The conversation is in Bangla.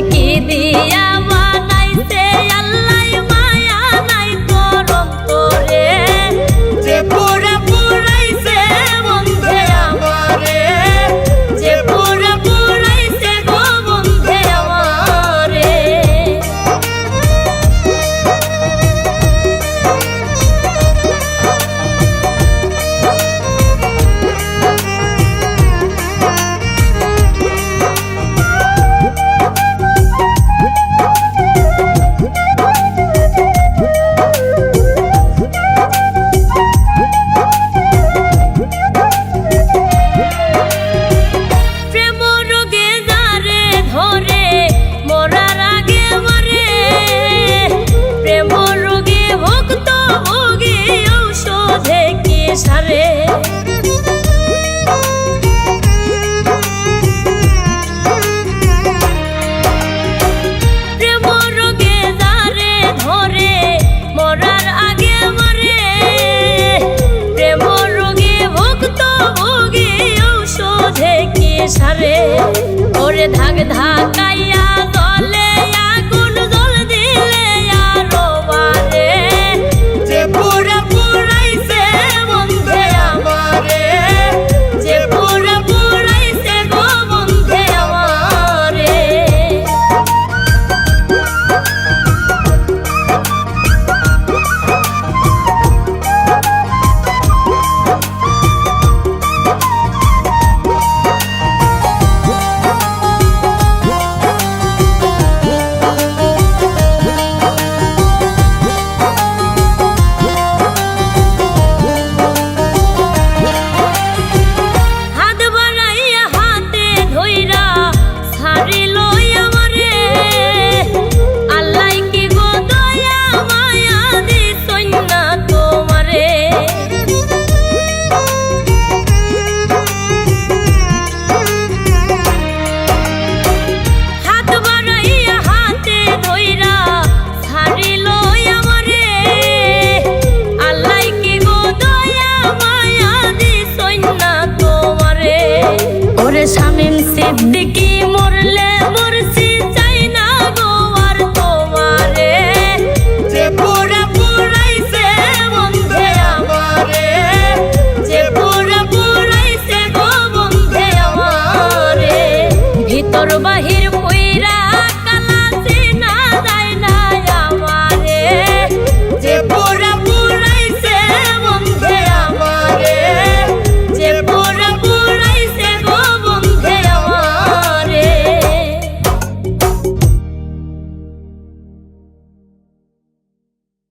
কি দিয়া বানাইছে আল্লাহ মায়া নাই তোর অন্তরে যে পুরা পুরাইছে বন্ধে আমারে যে পুরা পুরাইছে গো বন্ধে আমারে সারে প্রেম রোগে যারে ধরে মরার আগে মরে প্রেম রোগে ভুক্ত ভোগী ঔষধে কি সারে ওরে ধাক ধাকাইয়া জলে আগুন জল দিলে আরো বারে যে পুরা পুরাইছে বন্ধে আমারে যে পুরা পুরাইছে গো বন্ধে আমারে শামীম সিদ্দিকী